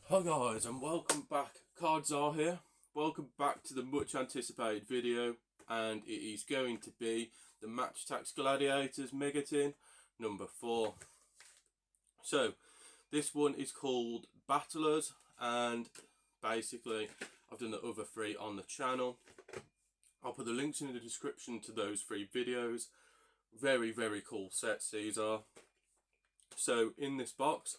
Hi guys, and welcome back. Cards are here. Welcome back to the much anticipated video, and it is going to be the Attax Gladiators Mega Tin number 4. So this one is called Battlers, and basically I've done the other 3 on the channel. I'll put the links in the description to those 3 videos. Very cool sets these are. So in this box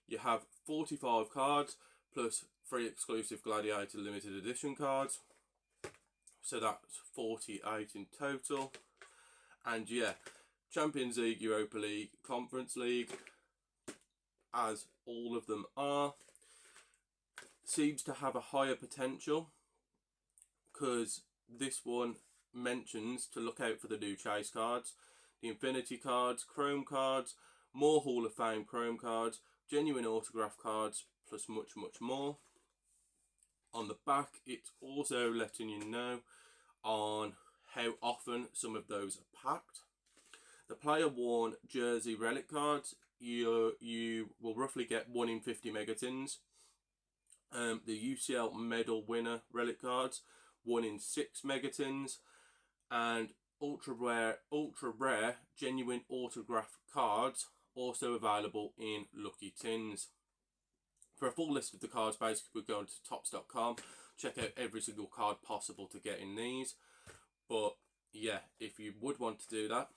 you have 45 cards plus 3 exclusive Gladiator limited edition cards. So that's 48 in total. And yeah, Champions League, Europa League, Conference League, as all of them are, seems to have a higher potential because this one mentions to look out for the new chase cards, the Infinity cards, Chrome cards, more Hall of Fame Chrome cards, genuine autograph cards, plus much more. On the back it's also letting you know on how often some of those are packed. The player worn jersey relic cards, you will roughly get 1 in 50 megatins. The UCL medal winner relic cards, 1 in 6 megatins. And ultra rare genuine autograph cards also available in lucky tins. For a full list of the cards, basically we're going to tops.com, check out every single card possible to get in these. But yeah, if you would want to do that,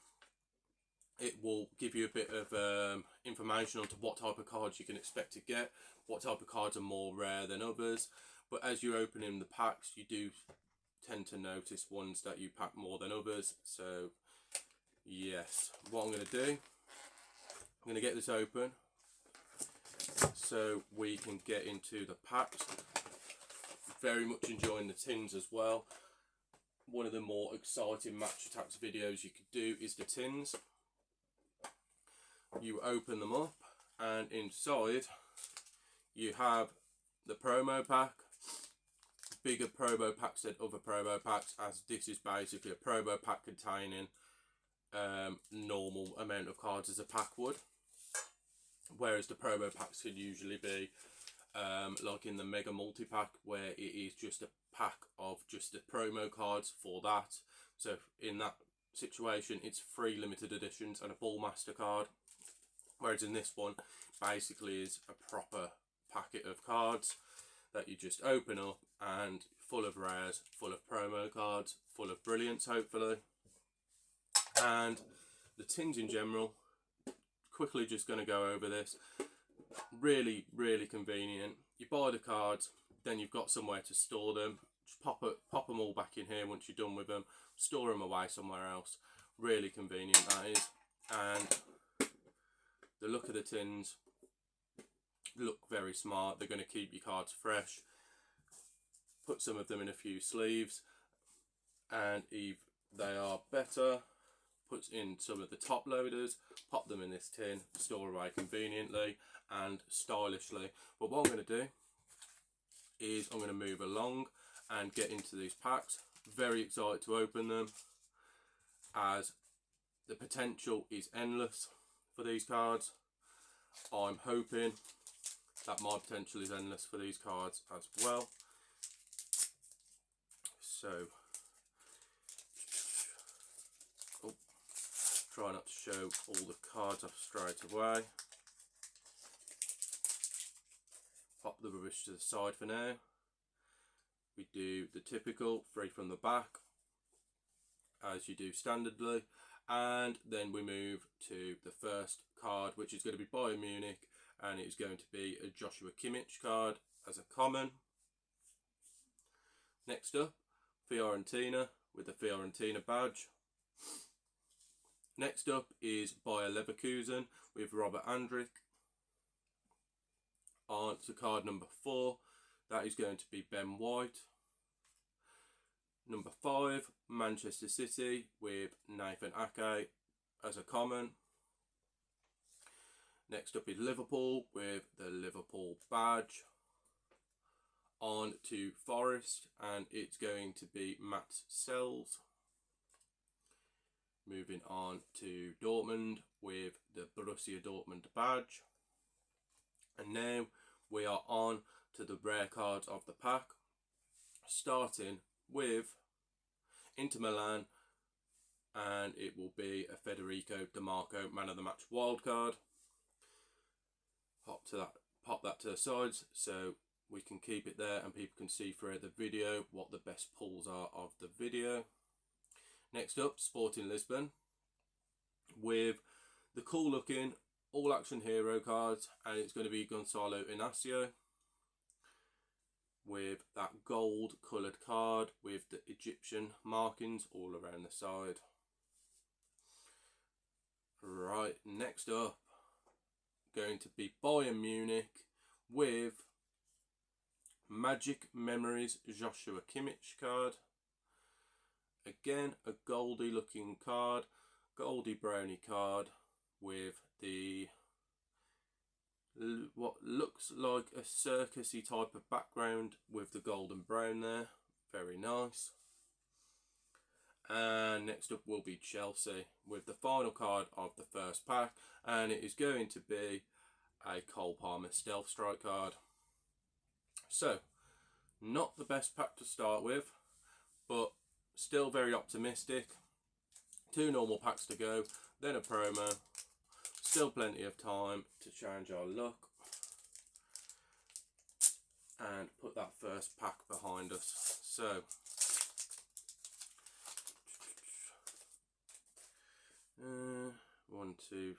it will give you a bit of information onto what type of cards you can expect to get, what type of cards are more rare than others. But as you're opening the packs, you do tend to notice ones that you pack more than others. So yes, what I'm going to do, I'm going to get this open so we can get into the packs. Very much enjoying the tins as well. One of the more exciting Match Attax videos you could do is the tins. You open them up and inside you have the promo pack. Bigger promo packs than other promo packs, as this is basically a promo pack containing normal amount of cards as a pack would, whereas the promo packs could usually be like in the mega multi-pack, where it is just a pack of just the promo cards for that. So in that situation it's 3 limited editions and a Ballmaster card, whereas in this one basically is a proper packet of cards that you just open up, and full of rares, full of promo cards, full of brilliance hopefully. And the tins in general, quickly just going to go over this. Really convenient. You buy the cards, then you've got somewhere to store them. Just pop them all back in here once you're done with them. Store them away somewhere else. Really convenient that is. And the look of the tins look very smart. They're going to keep your cards fresh. Put some of them in a few sleeves, and if they are better, put in some of the top loaders, pop them in this tin, store away conveniently and stylishly. But what I'm going to do is I'm going to move along and get into these packs. Very excited to open them, as the potential is endless for these cards. I'm hoping that my potential is endless for these cards as well. So try not to show all the cards off straight away. Pop the rubbish to the side for now. We do the typical 3 from the back, as you do standardly, and then we move to the first card, which is going to be Bayern Munich, and it is going to be a Joshua Kimmich card as a common. Next up, Fiorentina with the Fiorentina badge. Next up is Bayer Leverkusen with Robert Andrich. On to card number 4, that is going to be Ben White. Number 5, Manchester City with Nathan Ake as a common. Next up is Liverpool with the Liverpool badge. On to Forest, and it's going to be Matt Sells. Moving on to Dortmund with the Borussia Dortmund badge. And now we are on to the rare cards of the pack, starting with Inter Milan, and it will be a Federico Di Marco man of the match wild card. Pop that to the sides so we can keep it there and people can see throughout the video what the best pulls are of the video. Next up, Sporting Lisbon, with the cool looking all action hero cards, and it's going to be Gonzalo Inacio with that gold coloured card with the Egyptian markings all around the side. Right, next up, going to be Bayern Munich with Magic Memories Joshua Kimmich card. Again, a goldy looking card, goldy browny card with the what looks like a circusy type of background with the golden brown there. Very nice. And next up will be Chelsea with the final card of the first pack, and it is going to be a Cole Palmer Stealth Strike card. So, not the best pack to start with, but still very optimistic. 2 normal packs to go, then a promo. Still plenty of time to change our luck and put that first pack behind us. So, one, two,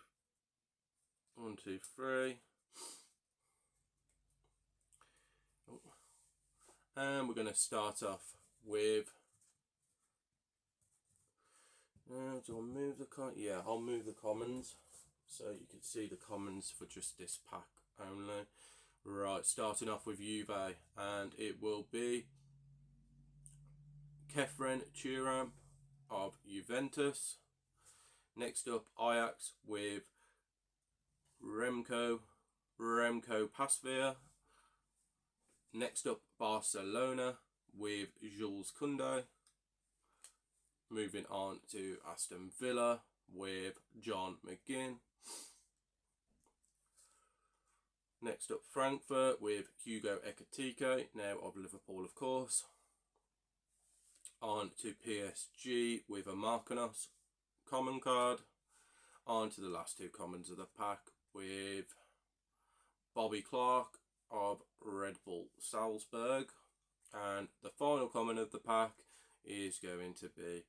3. Oh. And we're going to start off with. Do I move the yeah, I'll move the commons so you can see the commons for just this pack only. Right, starting off with Juve, and it will be Kefren Turam of Juventus. Next up, Ajax with Remco Pasveer. Next up, Barcelona with Jules Koundé. Moving on to Aston Villa with John McGinn. Next up, Frankfurt with Hugo Ekitike, now of Liverpool of course. On to PSG with a Marquinhos common card. On to the last 2 commons of the pack with Bobby Clark of Red Bull Salzburg. And the final common of the pack is going to be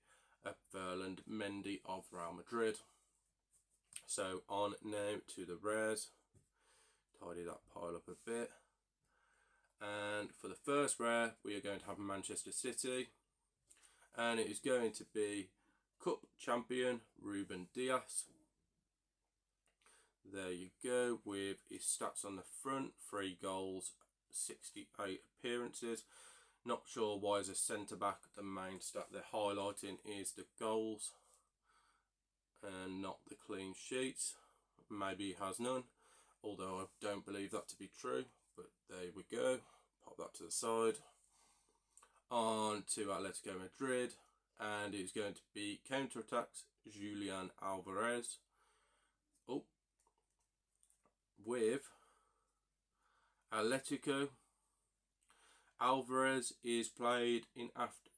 a Ferland Mendy of Real Madrid. So on now to the rares. Tidy that pile up a bit. And for the first rare, we are going to have Manchester City. And it is going to be Cup champion Ruben Dias. There you go, with his stats on the front: 3 goals, 68 appearances. Not sure why as a centre back the main stat they're highlighting is the goals and not the clean sheets. Maybe he has none, although I don't believe that to be true, but there we go. Pop that to the side. On to Atletico Madrid, and it's going to be Counter-Attacks Julian Alvarez. Oh, with Atletico, Alvarez is played in after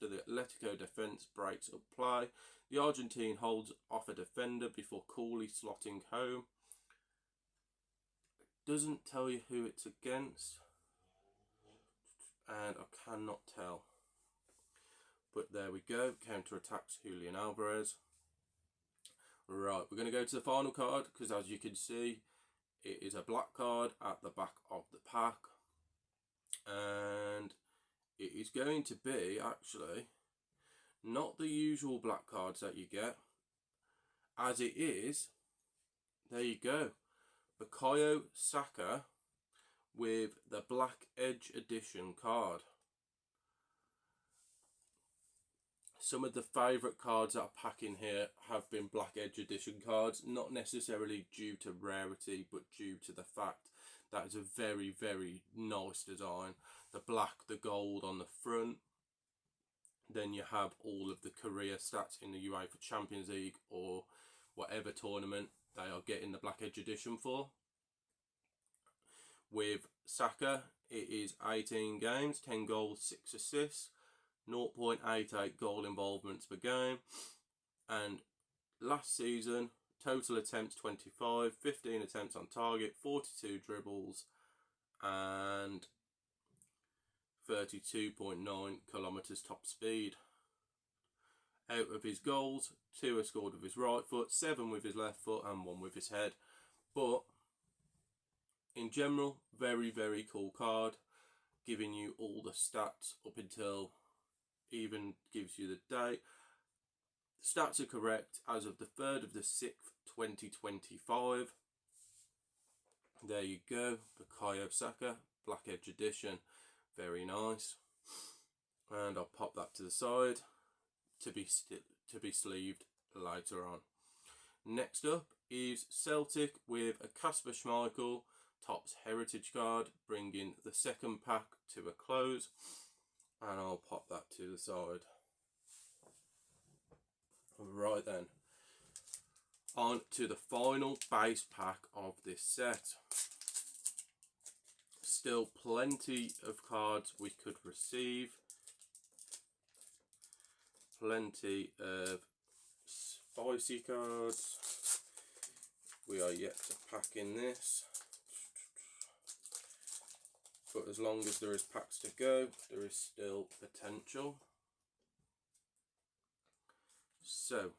the Atletico defence breaks up play. The Argentine holds off a defender before coolly slotting home. Doesn't tell you who it's against, and I cannot tell. But there we go, Counter-Attacks Julian Alvarez. Right, we're going to go to the final card, because as you can see, it is a black card at the back of the pack. And it is going to be, actually, not the usual black cards that you get. As it is, there you go, Bukayo Saka with the Black Edge Edition card. Some of the favourite cards that are packing here have been Black Edge Edition cards, not necessarily due to rarity, but due to the fact that it's a very, very nice design. The black, the gold on the front. Then you have all of the career stats in the UEFA Champions League or whatever tournament they are getting the Black Edge Edition for. with Saka, it is 18 games, 10 goals, 6 assists, 0.88 goal involvements per game. And last season, total attempts 25, 15 attempts on target, 42 dribbles, and 32.9 kilometres top speed. Out of his goals, 2 are scored with his right foot, 7 with his left foot, and 1 with his head. But in general, very, very cool card, giving you all the stats up until, even gives you the date. The stats are correct as of the 3rd of the 6th, 2025. There you go, Bukayo Saka, Black Edge Edition, very nice. And I'll pop that to the side to be sleeved later on. Next up is Celtic with a Kasper Schmeichel Topps Heritage card, bringing the second pack to a close, and I'll pop that to the side. Right then, on to the final base pack of this set. Still plenty of cards we could receive, plenty of spicy cards. We are yet to pack in this, but as long as there is packs to go, there is still potential. So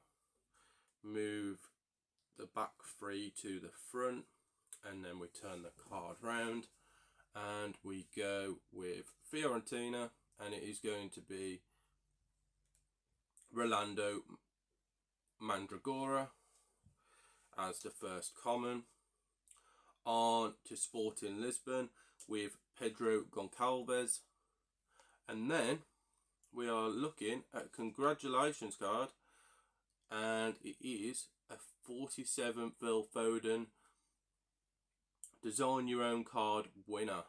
move the back 3 to the front, and then we turn the card round, and we go with Fiorentina, and it is going to be Rolando Mandragora as the first common. On to Sporting Lisbon with Pedro Goncalves, and then we are looking at a congratulations card, and it is a 47 Phil Foden design your own card winner.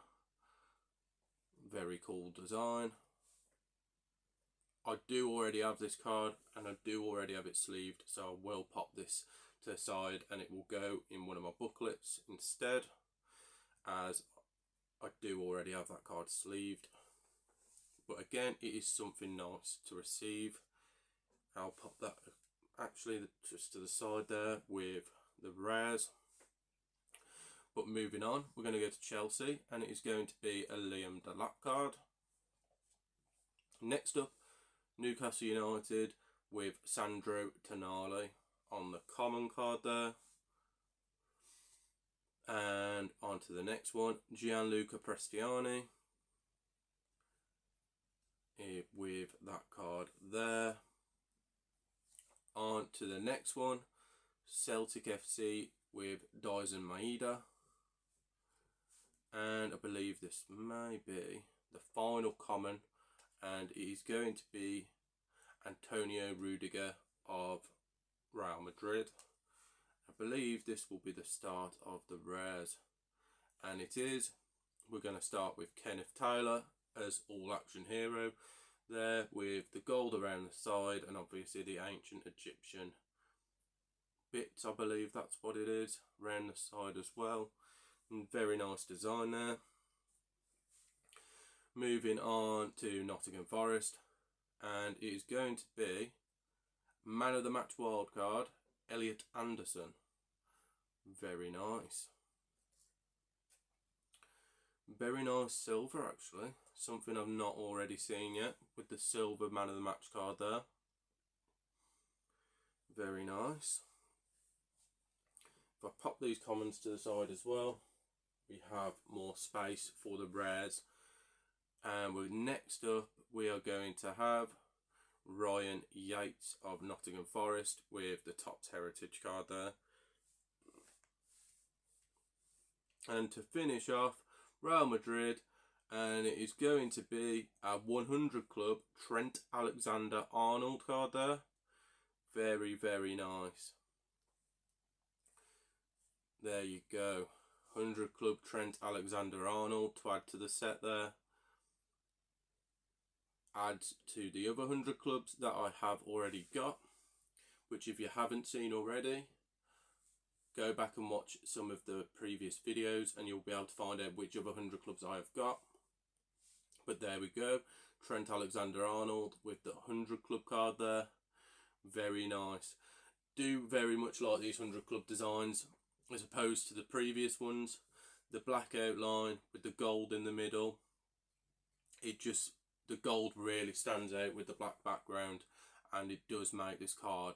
Very cool design. I do already have this card, and I do already have it sleeved, so I will pop this to the side and it will go in one of my booklets instead, as I do already have that card sleeved. But again, it is something nice to receive. I'll pop that actually just to the side there with the rares. But moving on, we're going to go to Chelsea, and it is going to be a Liam Delap card. Next up, Newcastle United with Sandro Tonali on the common card there. And on to the next one, Gianluca Prestiani with that card there. On to the next one, Celtic FC with Dyson Maeda. And I believe this may be the final common, and it is going to be Antonio Rudiger of Real Madrid. I believe this will be the start of the rares, and it is. We're going to start with Kenneth Taylor as All Action Hero there, with the gold around the side, and obviously the ancient Egyptian bits, I believe that's what it is, around the side as well. And very nice design there. Moving on to Nottingham Forest, and it is going to be Man of the Match wildcard, Elliot Anderson. Very nice. Very nice silver actually. Something I've not already seen yet, with the silver Man of the Match card there. Very nice. If I pop these commons to the side as well, we have more space for the rares. And next up, we are going to have Ryan Yates of Nottingham Forest with the Topps Heritage card there. And to finish off, Real Madrid, and it is going to be a 100 club Trent Alexander-Arnold card there. Very, very nice. There you go. 100 club Trent Alexander-Arnold to add to the set there. Adds to the other 100 clubs that I have already got, which if you haven't seen already, go back and watch some of the previous videos and you'll be able to find out which other 100 clubs I have got. But there we go, Trent Alexander-Arnold with the 100 club card there. Very nice. Do very much like these 100 club designs as opposed to the previous ones. The black outline with the gold in the middle, the gold really stands out with the black background, and it does make this card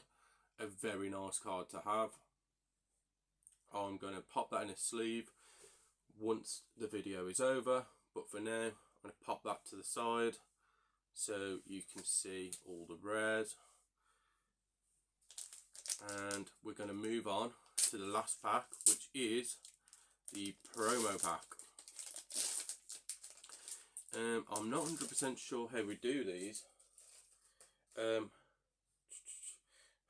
a very nice card to have. I'm going to pop that in a sleeve once the video is over, but for now I'm going to pop that to the side so you can see all the rares. And we're going to move on to the last pack, which is the promo pack. I'm not 100% sure how we do these. I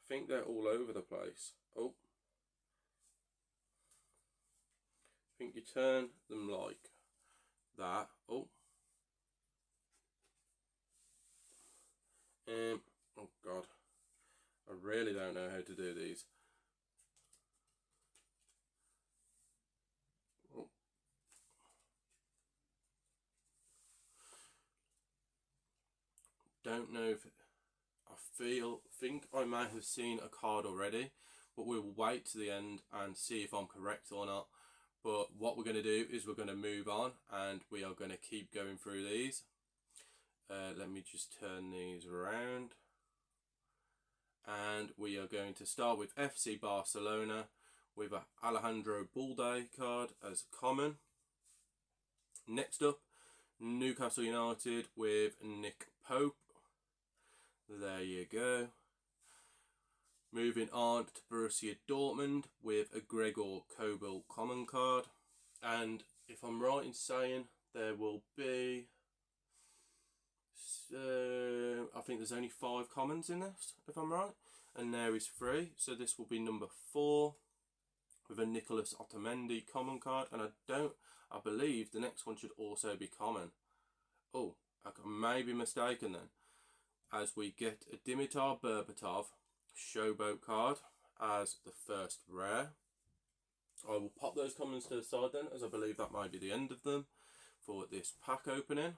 think they're all over the place. Oh, I think you turn them like that. Oh, oh God, I really don't know how to do these. Oh. Don't know if think I may have seen a card already, but we'll wait to the end and see if I'm correct or not. But what we're going to do is we're going to move on and we are going to keep going through these. Let me just turn these around. And we are going to start with FC Barcelona with a Alejandro Balde card as common. Next up, Newcastle United with Nick Pope. There you go. Moving on to Borussia Dortmund with a Gregor Kobel common card. And if I'm right in saying there will be, I think there's only 5 commons in this, if I'm right. And there is 3. So this will be number 4 with a Nicolas Otamendi common card. And I believe the next one should also be common. Oh, I may be mistaken then, as we get a Dimitar Berbatov Showboat card as the first rare. I will pop those commons to the side then, as I believe that might be the end of them for this pack opening.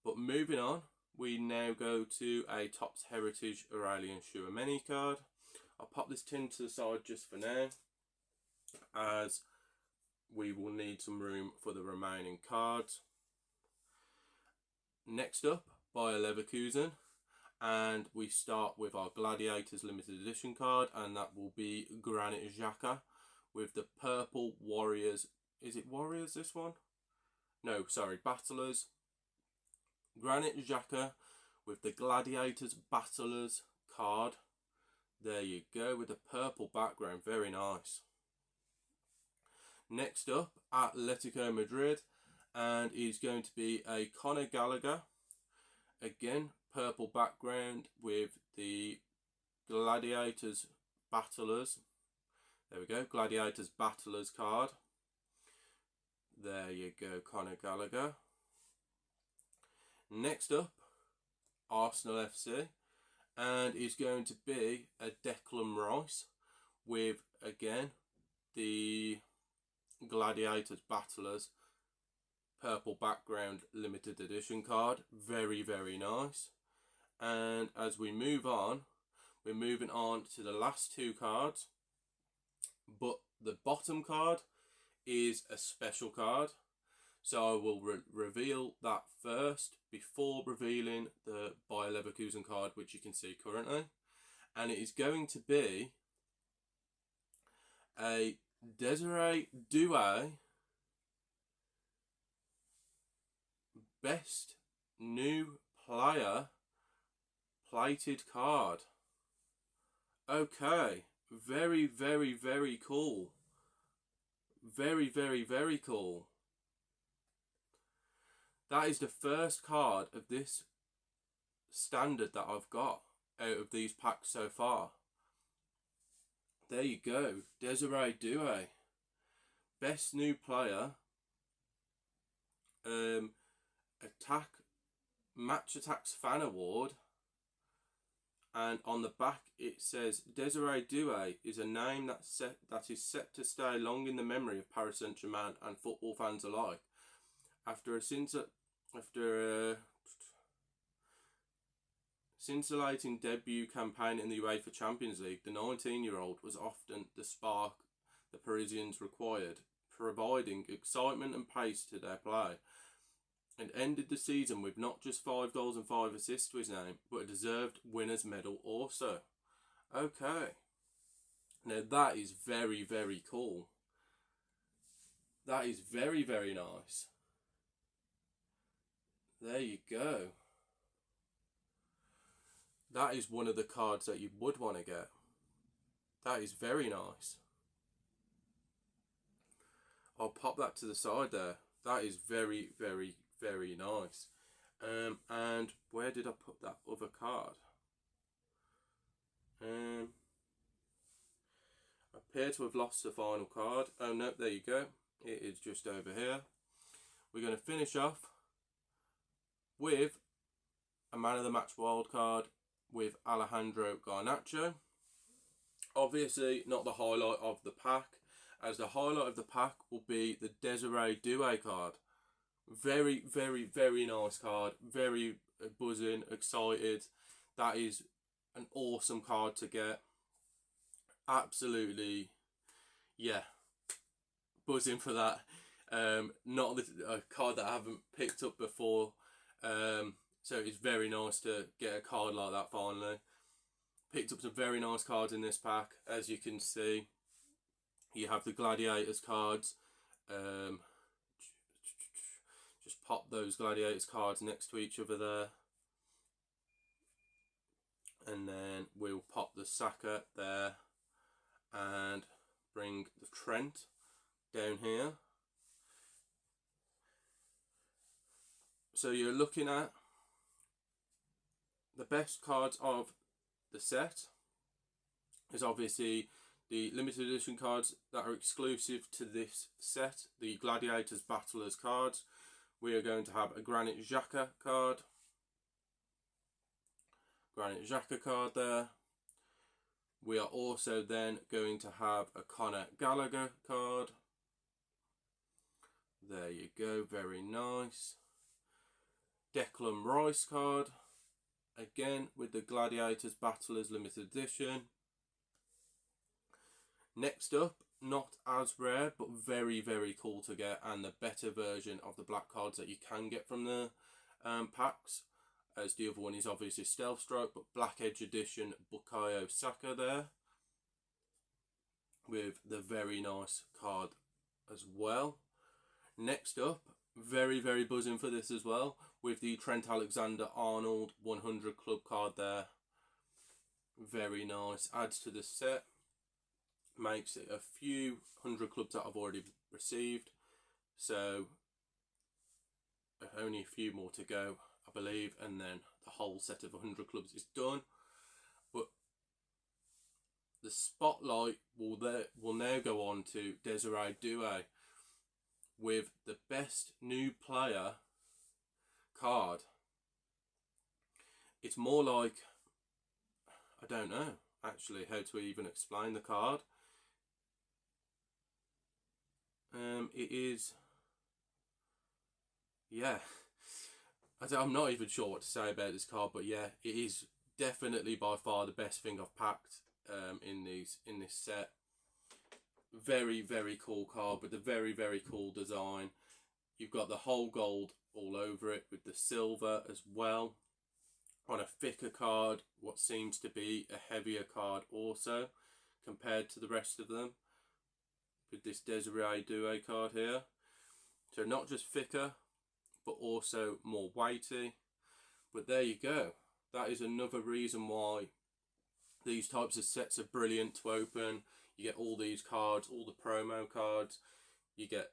But moving on, we now go to a Topps Heritage Aurelian Tchouameni card. I'll pop this tin to the side just for now, as we will need some room for the remaining cards. Next up, Bayer Leverkusen, and we start with our Gladiators limited edition card, and that will be Granit Xhaka with the purple Warriors. Is it Warriors, this one? No, sorry, Battlers. Granit Xhaka with the Gladiators Battlers card. There you go, with the purple background, very nice. Next up, Atletico Madrid, and is going to be a Conor Gallagher. Again, purple background with the Gladiators Battlers. There we go, Gladiators Battlers card. There you go, Conor Gallagher. Next up, Arsenal FC, and is going to be a Declan Rice with, again, the Gladiators Battlers purple background limited edition card. Very, very nice. And as we move on, we're moving on to the last 2 cards, but the bottom card is a special card, so I will reveal that first before revealing the Bayer Leverkusen card, which you can see currently. And it is going to be a Desiree Doué Best New Player plated card. Okay, very, very, very cool. Very, very, very cool. That is the first card of this standard that I've got out of these packs so far. There you go, Desiree Doué. Best New Player. Match Attax Fan Award. And on the back it says Desiree Doué is a name that is set to stay long in the memory of Paris Saint-Germain and football fans alike. After a scintillating debut campaign in the UEFA Champions League, the 19-year-old was often the spark the Parisians required, providing excitement and pace to their play, and ended the season with not just 5 goals and 5 assists to his name, but a deserved winner's medal also. Okay. Now that is very, very cool. That is very, very nice. There you go. That is one of the cards that you would want to get. That is very nice. I'll pop that to the side there. That is very, very, very nice. And where did I put that other card? I appear to have lost the final card. Oh no, there you go. It is just over here. We're going to finish off with a man of the match wild card with Alejandro Garnacho. Obviously not the highlight of the pack, as the highlight of the pack will be the Desiree Doué card. Very, very, very nice card. Very buzzing, excited. That is an awesome card to get. Absolutely, yeah, buzzing for that. Not a card that I haven't picked up before. So it's very nice to get a card like that finally. Picked up some very nice cards in this pack. As you can see, you have the Gladiators cards. Just pop those Gladiators cards next to each other there. And then we'll pop the Saka there and bring the Trent down here. So you're looking at the best cards of the set is obviously the limited edition cards that are exclusive to this set, the Gladiators Battlers cards. We are going to have a Granit Xhaka card. Granit Xhaka card there. We are also then going to have a Conor Gallagher card. There you go, very nice. Declan Rice card. Again with the Gladiators Battlers limited edition. Next up, not as rare but very, very cool to get, and the better version of the black cards that you can get from the packs, as the other one is obviously Stealth Strike, but Black Edge edition Bukayo Saka there, with the very nice card as well. Next up, very, very buzzing for this as well, with the Trent Alexander-Arnold 100 club card there. Very nice, adds to the set, makes it a few 100 clubs that I've already received, so only a few more to go, I believe, and then the whole set of 100 clubs is done. But the spotlight will now go on to Desiree Doué with the best new player card. It's more like, I don't know actually how to even explain the card. It is, yeah, I'm not even sure what to say about this card, but yeah, it is definitely by far the best thing I've packed in this set. Very, very cool card with a very, very cool design. You've got the whole gold all over it with the silver as well. On a thicker card, what seems to be a heavier card also compared to the rest of them, with this Desiree Doué card here. So not just thicker, but also more weighty. But there you go. That is another reason why these types of sets are brilliant to open. You get all these cards, all the promo cards. You get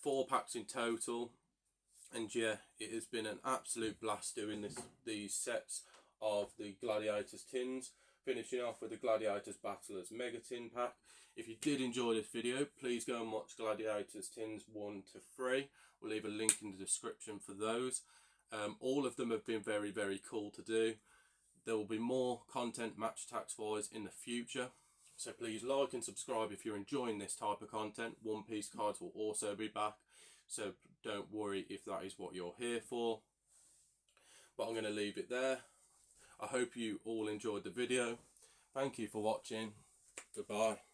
4 packs in total. And yeah, it has been an absolute blast doing these sets of the Gladiators tins. Finishing off with the Gladiators Battlers Mega Tin pack. If you did enjoy this video, please go and watch Gladiators tins 1 to 3. We'll leave a link in the description for those. All of them have been very, very cool to do. There will be more content Match Attax wise in the future, so please like and subscribe if you're enjoying this type of content. One Piece cards will also be back, so don't worry if that is what you're here for. But I'm going to leave it there. I hope you all enjoyed the video. Thank you for watching. Goodbye.